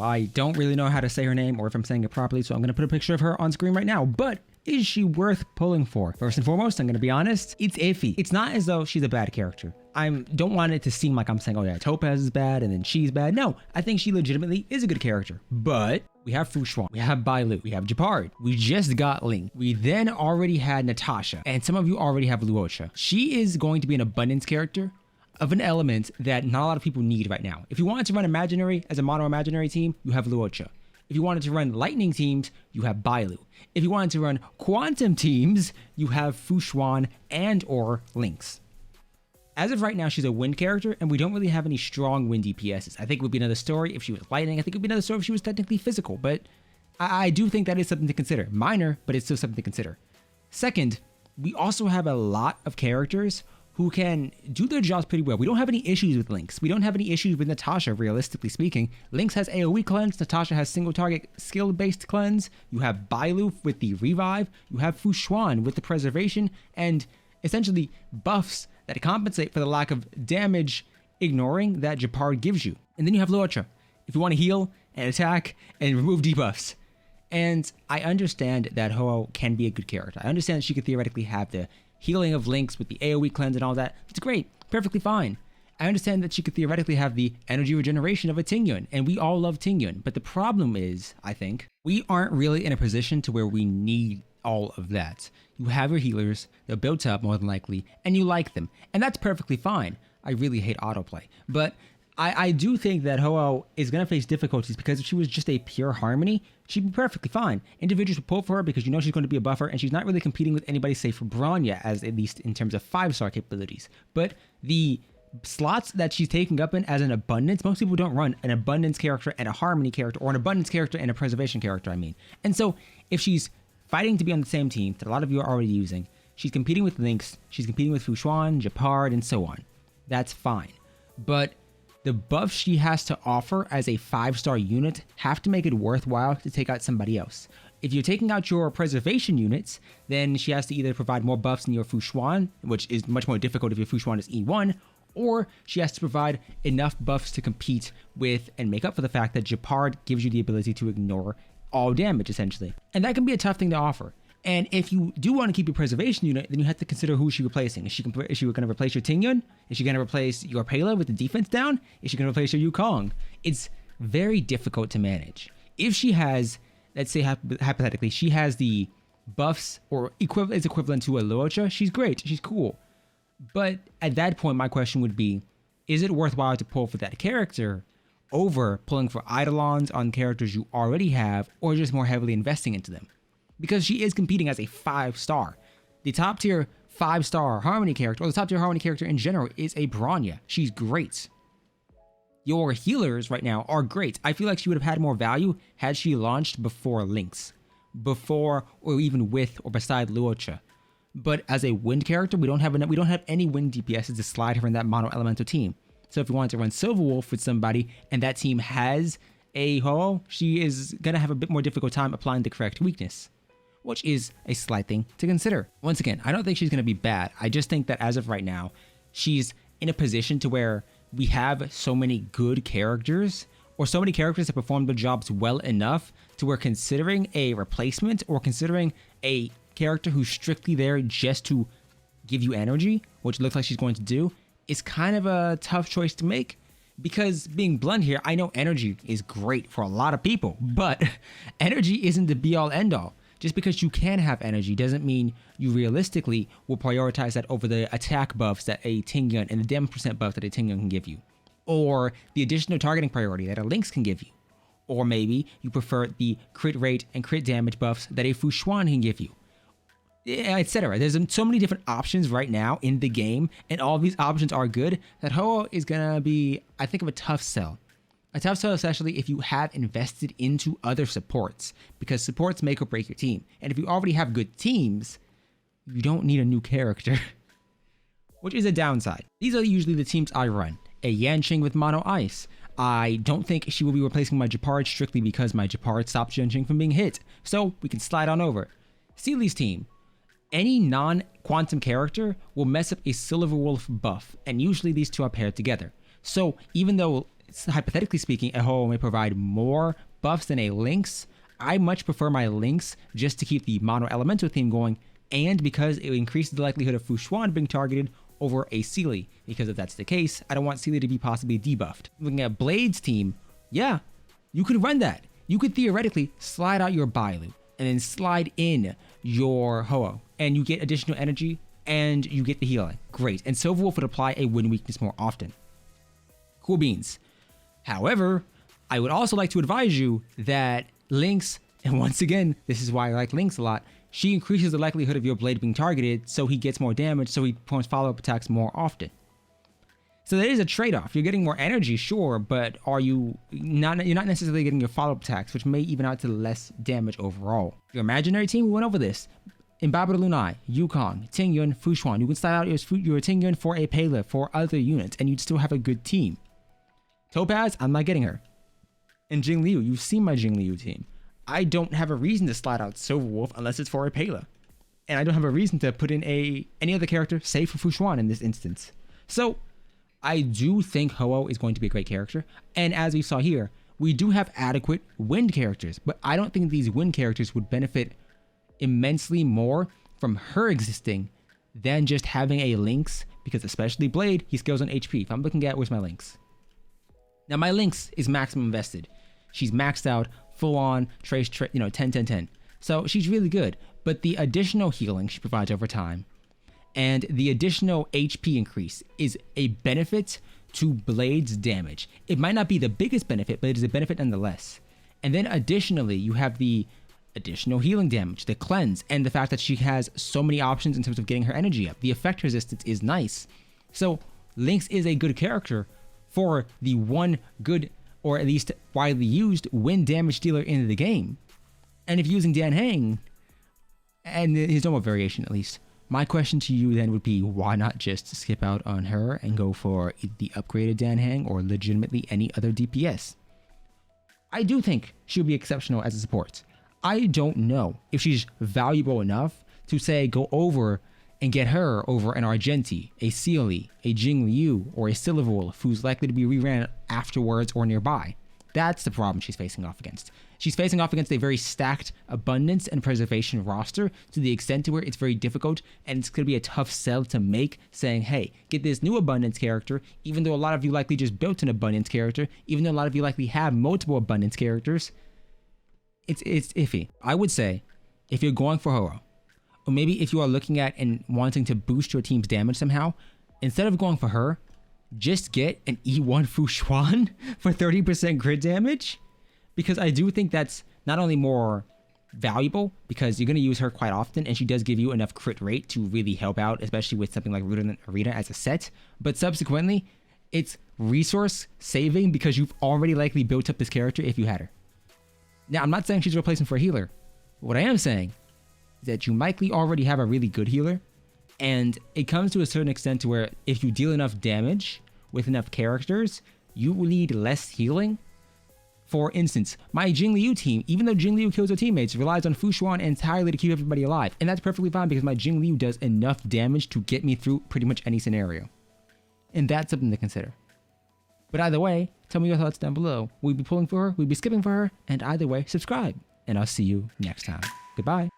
I don't really know how to say her name or if I'm saying it properly, so I'm going to put a picture of her on screen right now. But is she worth pulling for? First and foremost, I'm going to be honest, it's iffy. It's not as though she's a bad character. I don't want it to seem like I'm saying, oh yeah, Topaz is bad and then she's bad. No, I think she legitimately is a good character. But we have Fushuan, we have Bailu, we have Japard, we just got Link. We then already had Natasha, and some of you already have Luocha. She is going to be an abundance character of an element that not a lot of people need right now. If you wanted to run Imaginary as a mono Imaginary team, you have Luocha. If you wanted to run Lightning teams, you have Bailu. If you wanted to run Quantum teams, you have Fushuan and or Lynx. As of right now, she's a wind character, and we don't really have any strong wind DPSs. I think it would be another story if she was lightning. I think it would be another story if she was technically physical, but I do think that is something to consider. Minor, but it's still something to consider. Second, we also have a lot of characters who can do their jobs pretty well. We don't have any issues with Lynx. We don't have any issues with Natasha, realistically speaking. Lynx has AoE cleanse, Natasha has single target skill-based cleanse, you have Bailu with the revive, you have Fushuan with the preservation, and essentially buffs that compensate for the lack of damage ignoring that Japard gives you. And then you have Luocha, if you want to heal and attack and remove debuffs. And I understand that HuoHuo can be a good character. I understand that she could theoretically have the healing of Lynx with the AoE cleanse and all that. It's great, perfectly fine. I understand that she could theoretically have the energy regeneration of a Tingyun, and we all love Tingyun. But the problem is, I think, we aren't really in a position to where we need all of that. You have your healers, they're built up more than likely, and you like them. And that's perfectly fine. I really hate autoplay. But I do think that HuoHuo is going to face difficulties because if she was just a pure Harmony, she'd be perfectly fine. Individuals would pull for her because you know she's going to be a buffer and she's not really competing with anybody safe for Bronya, as at least in terms of 5-star capabilities. But the slots that she's taking up in as an abundance, most people don't run an abundance character and a Harmony character, or an abundance character and a preservation character, I mean. And so if she's fighting to be on the same team that a lot of you are already using, she's competing with Lynx, she's competing with Fushuan, Japard, and so on. That's fine. But the buffs she has to offer as a 5-star unit have to make it worthwhile to take out somebody else. If you're taking out your preservation units, then she has to either provide more buffs than your Fushuan, which is much more difficult if your Fushuan is E1, or she has to provide enough buffs to compete with and make up for the fact that Japard gives you the ability to ignore all damage, essentially. And that can be a tough thing to offer. And if you do want to keep your preservation unit, then you have to consider who she's replacing. Is she going to replace your Tingyun? Is she going to replace your Pela with the defense down? Is she going to replace your Yukong? It's very difficult to manage. If she has, let's say hypothetically, she has the buffs or is equivalent to a Luocha, she's great, she's cool. But at that point, my question would be, is it worthwhile to pull for that character over pulling for Eidolons on characters you already have, or just more heavily investing into them? Because she is competing as a 5-star. The top tier 5-star Harmony character, or the top tier Harmony character in general, is a Bronya. She's great. Your healers right now are great. I feel like she would have had more value had she launched before Lynx, before or even with or beside Luocha. But as a wind character, we don't have any wind DPSs to slide her in that mono elemental team. So if you wanted to run Silverwolf with somebody and that team has a HuoHuo, she is gonna have a bit more difficult time applying the correct weakness, which is a slight thing to consider. Once again, I don't think she's going to be bad. I just think that as of right now, she's in a position to where we have so many good characters, or so many characters that perform their jobs well enough to where considering a replacement or considering a character who's strictly there just to give you energy, which looks like she's going to do, is kind of a tough choice to make. Because being blunt here, I know energy is great for a lot of people, but energy isn't the be-all end-all. Just because you can have energy doesn't mean you realistically will prioritize that over the attack buffs that a Tingyun and the damage percent buff that a Tingyun can give you, or the additional targeting priority that a Lynx can give you, or maybe you prefer the crit rate and crit damage buffs that a Fushuan can give you, etc. There's so many different options right now in the game, and all of these options are good, that HuoHuo is gonna be, I think, of a tough sell. A tough sell, especially if you have invested into other supports, because supports make or break your team. And if you already have good teams, you don't need a new character, which is a downside. These are usually the teams I run. A Yanqing with Mono Ice. I don't think she will be replacing my Japard strictly because my Japard stopped Yanqing from being hit, so we can slide on over. Seely's team. Any non-quantum character will mess up a Silverwolf buff, and usually these two are paired together. So even though hypothetically speaking, a HuoHuo may provide more buffs than a Lynx. I much prefer my Lynx just to keep the mono elemental theme going, and because it increases the likelihood of Fu Xuan being targeted over a Sealy, because if that's the case, I don't want Sealy to be possibly debuffed. Looking at Blade's team, yeah, you could run that. You could theoretically slide out your Bailu and then slide in your HuoHuo, and you get additional energy and you get the healing. Great. And Silverwolf would apply a wind weakness more often. Cool beans. However, I would also like to advise you that Lynx, and once again, this is why I like Lynx a lot, she increases the likelihood of your blade being targeted, so he gets more damage, so he performs follow-up attacks more often. So there is a trade-off. You're getting more energy, sure, but you're not necessarily getting your follow-up attacks, which may even out to less damage overall. Your imaginary team, we went over this. In Babel Lunai, Yukong, Tingyun, Fu Xuan, you can style out your Tingyun for a Pele for other units, and you'd still have a good team. Topaz, I'm not getting her. And Jingliu, you've seen my Jingliu team. I don't have a reason to slide out Silverwolf unless it's for a Pele. And I don't have a reason to put in any other character, save for Fu Xuan in this instance. So, I do think HuoHuo is going to be a great character. And as we saw here, we do have adequate wind characters, but I don't think these wind characters would benefit immensely more from her existing than just having a Lynx, because especially Blade, he scales on HP. If I'm looking at where's my Lynx. Now my Lynx is maximum invested. She's maxed out, full on, trace, 10, 10, 10. So she's really good, but the additional healing she provides over time and the additional HP increase is a benefit to Blade's damage. It might not be the biggest benefit, but it is a benefit nonetheless. And then additionally, you have the additional healing damage, the cleanse, and the fact that she has so many options in terms of getting her energy up. The effect resistance is nice. So Lynx is a good character for the one good, or at least widely used, wind damage dealer in the game. And if you're using Dan Heng, and his normal variation at least, my question to you then would be, why not just skip out on her and go for the upgraded Dan Heng or legitimately any other DPS? I do think she'll be exceptional as a support. I don't know if she's valuable enough to say go over and get her over an Argenti, a Sealy, a Jingliu, or a Silverwolf who's likely to be reran afterwards or nearby. That's the problem she's facing off against. She's facing off against a very stacked abundance and preservation roster to the extent to where it's very difficult, and it's going to be a tough sell to make, saying, hey, get this new abundance character, even though a lot of you likely just built an abundance character, even though a lot of you likely have multiple abundance characters. It's iffy. I would say, if you're going for HuoHuo, or maybe if you are looking at and wanting to boost your team's damage somehow, instead of going for her, just get an E1 Fu Xuan for 30% crit damage, because I do think that's not only more valuable, because you're going to use her quite often, and she does give you enough crit rate to really help out, especially with something like Arena as a set, but subsequently, it's resource saving because you've already likely built up this character if you had her. Now, I'm not saying she's a replacement for a healer. What I am saying is that you likely already have a really good healer, and it comes to a certain extent to where if you deal enough damage with enough characters, you will need less healing. For instance, my Jingliu team, even though Jingliu kills her teammates, relies on Fu Xuan entirely to keep everybody alive, and that's perfectly fine because my Jingliu does enough damage to get me through pretty much any scenario. And that's something to consider. But either way, tell me your thoughts down below. We'll be pulling for her, we'll be skipping for her, and either way, subscribe. And I'll see you next time. Goodbye.